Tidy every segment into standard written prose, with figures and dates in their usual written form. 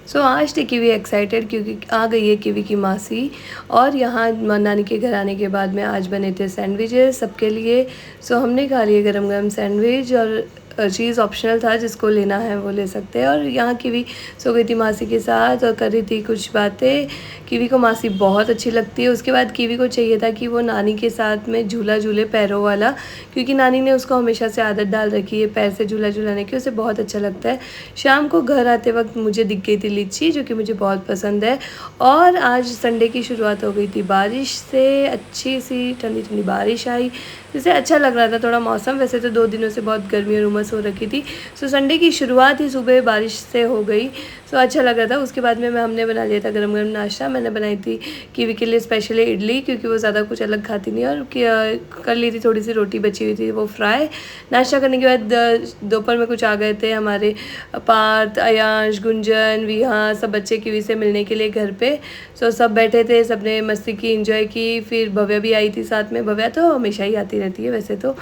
सो आज थी kiwi excited क्योंकि आ गई है कीवी की मासी। और यहाँ नानी के घर आने के बाद में आज बने थे सैंडविचेस सबके लिए। सो हमने खा लिए गरम गरम सैंडविच और चीज़ ऑप्शनल था, जिसको लेना है वो ले सकते हैं। और यहाँ कीवी सो गई थी मासी के साथ और कर रही थी कुछ बातें। कीवी को मासी बहुत अच्छी लगती है। उसके बाद कीवी को चाहिए था कि वो नानी के साथ में झूला झूले पैरों वाला, क्योंकि नानी ने उसको हमेशा से आदत डाल रखी है पैर से झूला झूलाने की, उसे बहुत अच्छा लगता है। शाम को घर आते वक्त मुझे दिख गई थी लीची, जो कि मुझे बहुत पसंद है। और आज संडे की शुरुआत हो गई थी बारिश से, अच्छी सी ठंडी ठंडी बारिश आई, जिससे अच्छा लग रहा था थोड़ा मौसम। वैसे तो 2 दिनों से बहुत गर्मी और उमस हो रखी थी। सो संडे की शुरुआत ही सुबह बारिश से हो गई। सो अच्छा लग रहा था। उसके बाद में हमने बना लिया था गरम गरम नाश्ता। मैंने बनाई थी कीवी के लिए स्पेशली इडली, क्योंकि वो ज़्यादा कुछ अलग खाती नहीं है। और कर ली थी थोड़ी सी रोटी बची हुई थी, वो फ्राई। नाश्ता करने के बाद दोपहर में कुछ आ गए थे हमारे पार्थ, अयांश, गुंजन, विहा, सब बच्चे कीवी से मिलने के लिए घर पे। सो सब बैठे थे, सबने मस्ती की, एंजॉय की। फिर भव्या भी आई थी साथ में। भव्या तो हमेशा ही आती रहती है वैसे तो।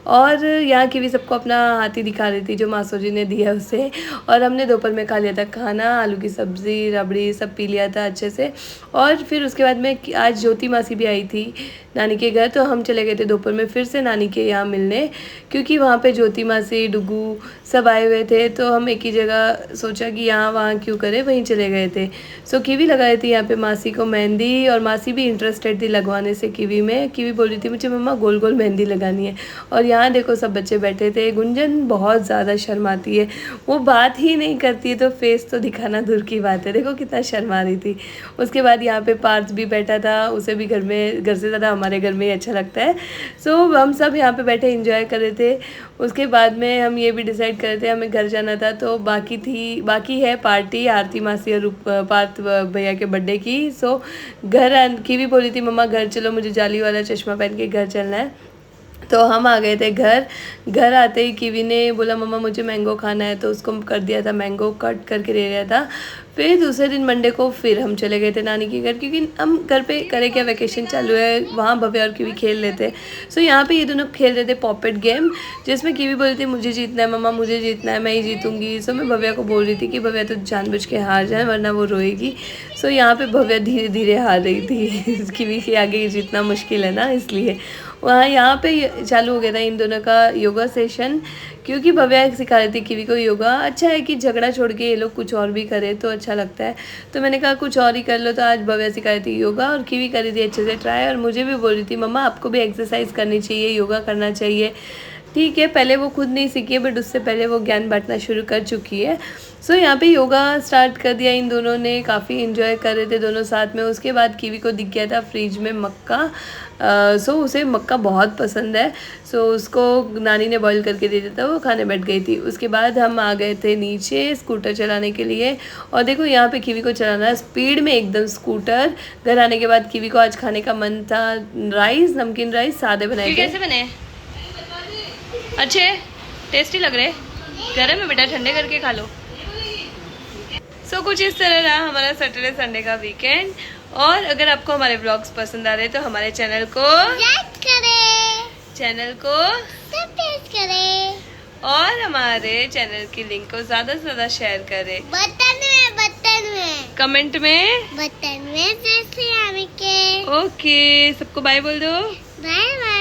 और यहाँ कीवी सबको अपना हाथी दिखा रही थी जो मासो जी ने दिया उसे। और हमने दोपहर में खा लिया था खाना, आलू की सब्ज़ी, रबड़ी, सब पी लिया था अच्छे से। और फिर उसके बाद में आज ज्योति मासी भी आई थी नानी के घर, तो हम चले गए थे दोपहर में फिर से नानी के यहाँ मिलने, क्योंकि वहाँ पे ज्योति मासी, डुगू सब आए हुए थे। तो हम एक ही जगह सोचा कि यहाँ वहाँ क्यों करें, वहीं चले गए थे। सो कीवी लगाई थी यहाँ पे मासी को मेहंदी, और मासी भी इंटरेस्टेड थी लगवाने से कीवी में। कीवी बोल रही थी मुझे मम्मा गोल गोल मेहंदी लगानी है। और यहाँ देखो सब बच्चे बैठे थे। गुंजन बहुत ज़्यादा शर्माती है, वो बात ही नहीं करती है, तो फेस तो दिखाना दूर की बात है। देखो कितना शर्मा रही थी। उसके बाद यहाँ पे पार्थ भी बैठा था, उसे भी घर से ज़्यादा हमारे घर में ही अच्छा लगता है। सो हम सब यहाँ पे बैठे एंजॉय कर रहे थे। उसके बाद में हम ये भी डिसाइड कर रहे थे हमें घर जाना था, तो बाकी है पार्टी आरती मासी और पार्थ भैया के बर्थडे की। सो कीवी बोली थी मम्मा घर चलो, मुझे जाली वाला चश्मा पहन के घर चलना है। तो हम आ गए थे घर आते ही कीवी ने बोला मम्मा मुझे मैंगो खाना है, तो उसको कर दिया था, मैंगो कट करके दे दिया था। फिर दूसरे दिन मंडे को फिर हम चले गए थे नानी के घर, क्योंकि हम घर पे करें क्या, वैकेशन चालू है, वहाँ भव्या और कीवी खेल रहे थे। सो यहाँ पे ये दोनों खेल रहे थे पॉपेट गेम, जिसमें कीवी बोल रही थी मुझे जीतना है मम्मा, मुझे जीतना है, मैं ही जीतूंगी। सो मैं भव्या को बोल रही थी कि भव्या तो जानबूझ के हार जाए वरना वो रोएगी। सो यहाँ पे भव्या धीरे धीरे हार रही थी कीवी के आगे जीतना मुश्किल है ना, इसलिए यहाँ पे चालू हो गया था इन दोनों का योगा सेशन, क्योंकि भव्या सिखा रही थी कीवी को योगा। अच्छा है कि झगड़ा छोड़ के ये लोग कुछ और भी करे तो अच्छा लगता है। तो मैंने कहा कुछ और ही कर लो, तो आज भव्या सिखा रही थी योगा और कीवी कर रही थी अच्छे से ट्राई। और मुझे भी बोल रही थी मम्मा आपको भी एक्सरसाइज करनी चाहिए, योगा करना चाहिए। ठीक है, पहले वो खुद नहीं सीखी है, बट उससे पहले वो ज्ञान बांटना शुरू कर चुकी है। सो यहाँ पे योगा स्टार्ट कर दिया इन दोनों ने, काफ़ी इन्जॉय कर रहे थे दोनों साथ में। उसके बाद कीवी को दिख गया था फ्रिज में मक्का। सो उसे मक्का बहुत पसंद है। सो उसको नानी ने बॉईल करके दे दिया था, वो खाने बैठ गई थी। उसके बाद हम आ गए थे नीचे स्कूटर चलाने के लिए। और देखो यहाँ पे कीवी को चलाना है स्पीड में एकदम स्कूटर। घर आने के बाद कीवी को आज खाने का मन था राइस, नमकीन राइस सादे बनाए थे। कैसे बने? अच्छे टेस्टी लग रहे, गर्म है बेटा, ठंडे करके खा लो। सो कुछ इस तरह रहा हमारा सैटरडे संडे का वीकेंड। और अगर आपको हमारे व्लॉग्स पसंद आ रहे हैं तो हमारे चैनल को लाइक करें, चैनल को सब्सक्राइब करें और हमारे चैनल की लिंक को ज़्यादा से ज़्यादा शेयर करें। बटन में कमेंट में बटन में। ओके, सबको बाय बोल दो। Bye bye.